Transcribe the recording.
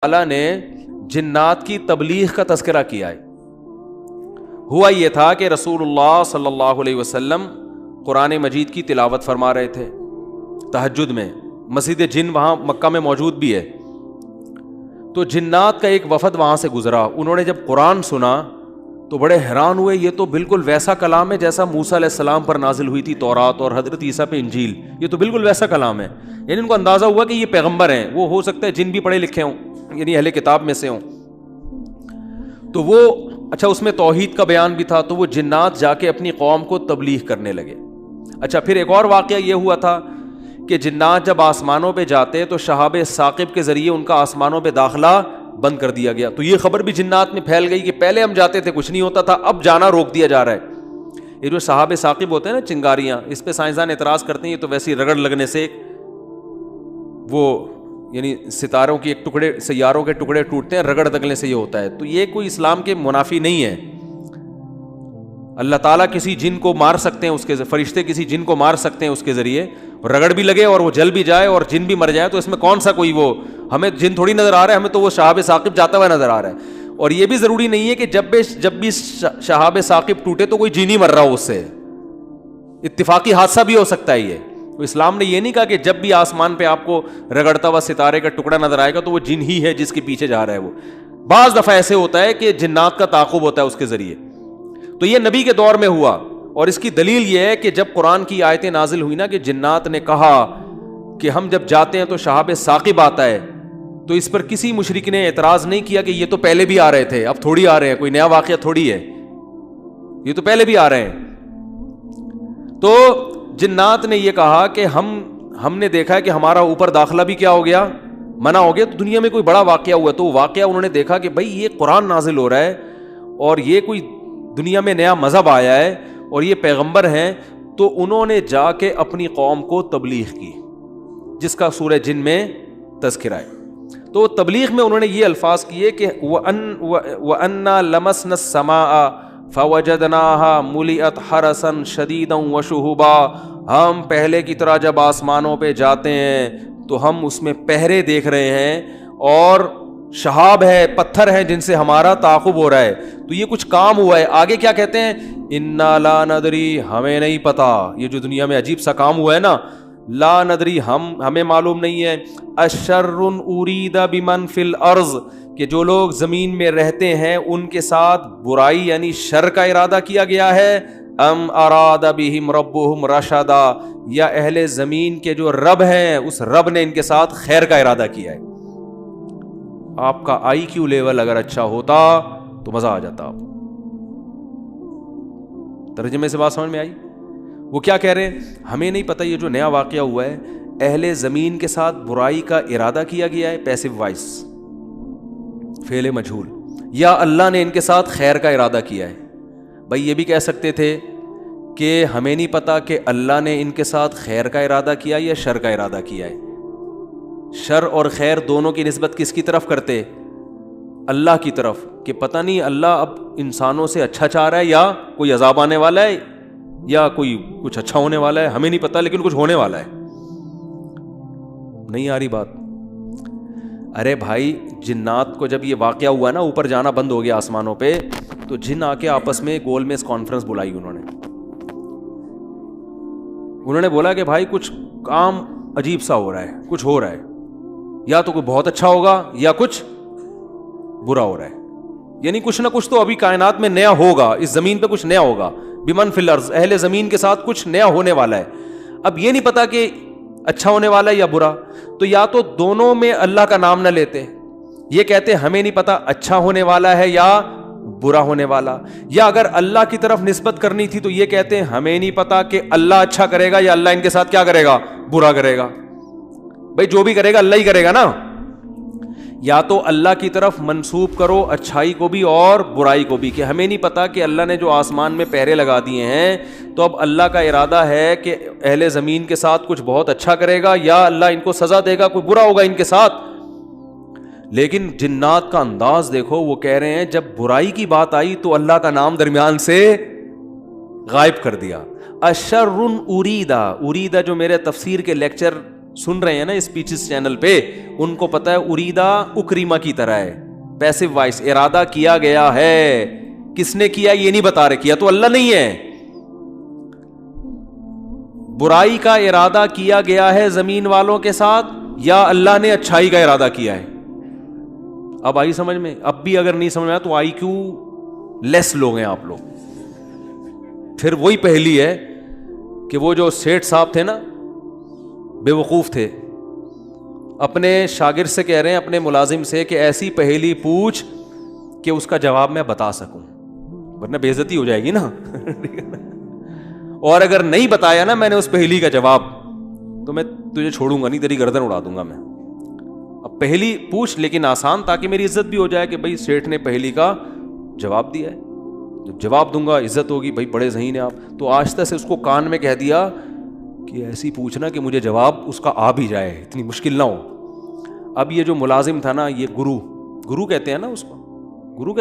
تعالیٰ نے جنات کی تبلیغ کا تذکرہ کیا ہے۔ ہوا یہ تھا کہ رسول اللہ صلی اللہ علیہ وسلم قرآن مجید کی تلاوت فرما رہے تھے تہجد میں، مسجد جن وہاں مکہ میں موجود بھی ہے، تو جنات کا ایک وفد وہاں سے گزرا۔ انہوں نے جب قرآن سنا تو بڑے حیران ہوئے، یہ تو بالکل ویسا کلام ہے جیسا موسیٰ علیہ السلام پر نازل ہوئی تھی تورات، اور حضرت عیسیٰ پہ انجیل، یہ تو بالکل ویسا کلام ہے۔ یعنی ان کو اندازہ ہوا کہ یہ پیغمبر ہیں، وہ ہو سکتا ہے جن بھی پڑھے لکھے ہوں، یعنی اہل کتاب میں سے ہوں۔ تو وہ اچھا اس میں توحید کا بیان بھی تھا، تو وہ جنات جا کے اپنی قوم کو تبلیغ کرنے لگے۔ اچھا پھر ایک اور واقعہ یہ ہوا تھا کہ جنات جب آسمانوں پہ جاتے تو شہاب ثاقب کے ذریعے ان کا آسمانوں پہ داخلہ بند کر دیا گیا۔ تو یہ خبر بھی جنات میں پھیل گئی کہ پہلے ہم جاتے تھے کچھ نہیں ہوتا تھا، اب جانا روک دیا جا رہا ہے۔ یہ جو شہاب ثاقب ہوتے ہیں نا، چنگاریاں، اس پہ سائنسدان اعتراض کرتے ہیں یہ تو ویسی رگڑ لگنے سے وہ یعنی ستاروں کی ایک ٹکڑے، سیاروں کے ٹکڑے ٹوٹتے ہیں، رگڑ لگنے سے یہ ہوتا ہے۔ تو یہ کوئی اسلام کے منافی نہیں ہے۔ اللہ تعالیٰ کسی جن کو مار سکتے ہیں، اس کے فرشتے کسی جن کو مار سکتے ہیں اس کے ذریعے، رگڑ بھی لگے اور وہ جل بھی جائے اور جن بھی مر جائے، تو اس میں کون سا کوئی وہ ہمیں جن تھوڑی نظر آ رہا ہے، ہمیں تو وہ شہاب ثاقب جاتا ہوا نظر آ رہا ہے۔ اور یہ بھی ضروری نہیں ہے کہ جب بھی شہاب ثاقب ٹوٹے تو کوئی جن ہی مر رہا ہو، اس سے اتفاقی حادثہ بھی ہو سکتا ہے۔ یہ تو اسلام نے یہ نہیں کہا کہ جب بھی آسمان پہ آپ کو رگڑتا ہوا ستارے کا ٹکڑا نظر آئے گا تو وہ جن ہی ہے جس کے پیچھے جا رہا ہے۔ وہ بعض دفعہ ایسے ہوتا ہے کہ جنات کا تعاقب ہوتا ہے اس کے ذریعے۔ تو یہ نبی کے دور میں ہوا، اور اس کی دلیل یہ ہے کہ جب قرآن کی آیتیں نازل ہوئی نا کہ جنات نے کہا کہ ہم جب جاتے ہیں تو شہاب ثاقب آتا ہے، تو اس پر کسی مشرک نے اعتراض نہیں کیا کہ یہ تو پہلے بھی آ رہے تھے، اب تھوڑی آ رہے ہیں، کوئی نیا واقعہ تھوڑی ہے، یہ تو پہلے بھی آ رہے ہیں۔ تو جنات نے یہ کہا کہ ہم نے دیکھا ہے کہ ہمارا اوپر داخلہ بھی کیا ہو گیا، منع ہو گیا، تو دنیا میں کوئی بڑا واقعہ ہوا۔ تو واقعہ انہوں نے دیکھا کہ بھائی یہ قرآن نازل ہو رہا ہے اور یہ کوئی دنیا میں نیا مذہب آیا ہے اور یہ پیغمبر ہیں، تو انہوں نے جا کے اپنی قوم کو تبلیغ کی، جس کا سورہ جن میں تذکرہ ہے۔ تو تبلیغ میں انہوں نے یہ الفاظ کیے کہ وَأَنَّا لَمَسْنَا السَّمَاءَ فَوَجَدْنَاهَا مُلِئَتْ حَرَسًا شَدِيدًا وَشُهُبًا، ہم پہلے کی طرح جب آسمانوں پہ جاتے ہیں تو ہم اس میں پہرے دیکھ رہے ہیں اور شہاب ہے، پتھر ہیں جن سے ہمارا تعاقب ہو رہا ہے۔ تو یہ کچھ کام ہوا ہے۔ آگے کیا کہتے ہیں؟ اِنَّا لَا نَدْرِي، ہمیں نہیں پتا، یہ جو دنیا میں عجیب سا کام ہوا ہے نا، لا ندری، ہمیں معلوم نہیں ہے، اشر ارید بمن فی الارض، کہ جو لوگ زمین میں رہتے ہیں ان کے ساتھ برائی یعنی شر کا ارادہ کیا گیا ہے، ام اراد بہم ربہم رشدا، یا اہل زمین کے جو رب ہیں اس رب نے ان کے ساتھ خیر کا ارادہ کیا ہے۔ آپ کا آئی کیو لیول اگر اچھا ہوتا تو مزہ آ جاتا۔ ترجمے سے بات سمجھ میں آئی؟ وہ کیا کہہ رہے ہیں؟ ہمیں نہیں پتہ یہ جو نیا واقعہ ہوا ہے، اہل زمین کے ساتھ برائی کا ارادہ کیا گیا ہے، پیسو وائس، فعل مجہول، یا اللہ نے ان کے ساتھ خیر کا ارادہ کیا ہے۔ بھائی یہ بھی کہہ سکتے تھے کہ ہمیں نہیں پتہ کہ اللہ نے ان کے ساتھ خیر کا ارادہ کیا یا شر کا ارادہ کیا ہے۔ شر اور خیر دونوں کی نسبت کس کی طرف کرتے؟ اللہ کی طرف، کہ پتہ نہیں اللہ اب انسانوں سے اچھا چاہ رہا ہے یا کوئی عذاب آنے والا ہے یا کوئی کچھ اچھا ہونے والا ہے، ہمیں نہیں پتا لیکن کچھ ہونے والا ہے۔ نہیں آ رہی بات؟ ارے بھائی جنات کو جب یہ واقعہ ہوا نا، اوپر جانا بند ہو گیا آسمانوں پہ، تو جن آ کے آپس میں گول میز کانفرنس بلائی انہوں نے بولا کہ بھائی کچھ کام عجیب سا ہو رہا ہے، کچھ ہو رہا ہے، یا تو کوئی بہت اچھا ہوگا یا کچھ برا ہو رہا ہے، یعنی کچھ نہ کچھ تو ابھی کائنات میں نیا ہوگا، اس زمین پہ کچھ نیا ہوگا، بمن فی الارض، اہل زمین کے ساتھ کچھ نیا ہونے والا ہے۔ اب یہ نہیں پتا کہ اچھا ہونے والا ہے یا برا، تو یا تو دونوں میں اللہ کا نام نہ لیتے، یہ کہتے ہمیں نہیں پتا اچھا ہونے والا ہے یا برا ہونے والا، یا اگر اللہ کی طرف نسبت کرنی تھی تو یہ کہتے ہمیں نہیں پتا کہ اللہ اچھا کرے گا یا اللہ ان کے ساتھ کیا کرے گا، برا کرے گا۔ بھائی جو بھی کرے گا اللہ ہی کرے گا نا۔ یا تو اللہ کی طرف منسوب کرو اچھائی کو بھی اور برائی کو بھی، کہ ہمیں نہیں پتا کہ اللہ نے جو آسمان میں پہرے لگا دیے ہیں تو اب اللہ کا ارادہ ہے کہ اہل زمین کے ساتھ کچھ بہت اچھا کرے گا یا اللہ ان کو سزا دے گا، کوئی برا ہوگا ان کے ساتھ۔ لیکن جنات کا انداز دیکھو، وہ کہہ رہے ہیں جب برائی کی بات آئی تو اللہ کا نام درمیان سے غائب کر دیا۔ اشر اریدہ، اریدہ جو میرے تفسیر کے لیکچر سن رہے ہیں نا اسپیچز چینل پہ, ان کو پتا ہے اریدا اکریما کی طرح ہے, پیسو وائس, ارادہ کیا گیا ہے. کس نے کیا یہ نہیں بتا رہے, کیا تو اللہ نہیں ہے. برائی کا ارادہ کیا گیا ہے زمین والوں کے ساتھ, یا اللہ نے اچھائی کا ارادہ کیا ہے. اب آئی سمجھ میں؟ اب بھی اگر نہیں سمجھ میں آیا تو آئی کیو لیس لوگ ہیں آپ لوگ. پھر وہی پہلی ہے کہ وہ جو سیٹھ صاحب تھے نا, بے وقوف تھے, اپنے شاگرد سے کہہ رہے ہیں, اپنے ملازم سے, کہ ایسی پہلی پوچھ کہ اس کا جواب میں بتا سکوں, ورنہ بے عزتی ہو جائے گی نا. اور اگر نہیں بتایا نا میں نے اس پہلی کا جواب, تو میں تجھے چھوڑوں گا نہیں, تیری گردن اڑا دوں گا میں. اب پہلی پوچھ لیکن آسان, تاکہ میری عزت بھی ہو جائے کہ بھائی سیٹھ نے پہلی کا جواب دیا ہے, جب جواب دوں گا عزت ہوگی, بھائی بڑے ذہین ہیں آپ. تو آہستہ سے اس کو کان میں کہہ دیا کہ ایسی پوچھنا کہ مجھے جواب اس کا آ بھی جائے, اتنی مشکل نہ ہو. اب یہ جو ملازم تھا نا, یہ گرو کہتے ہیں نا اس کو,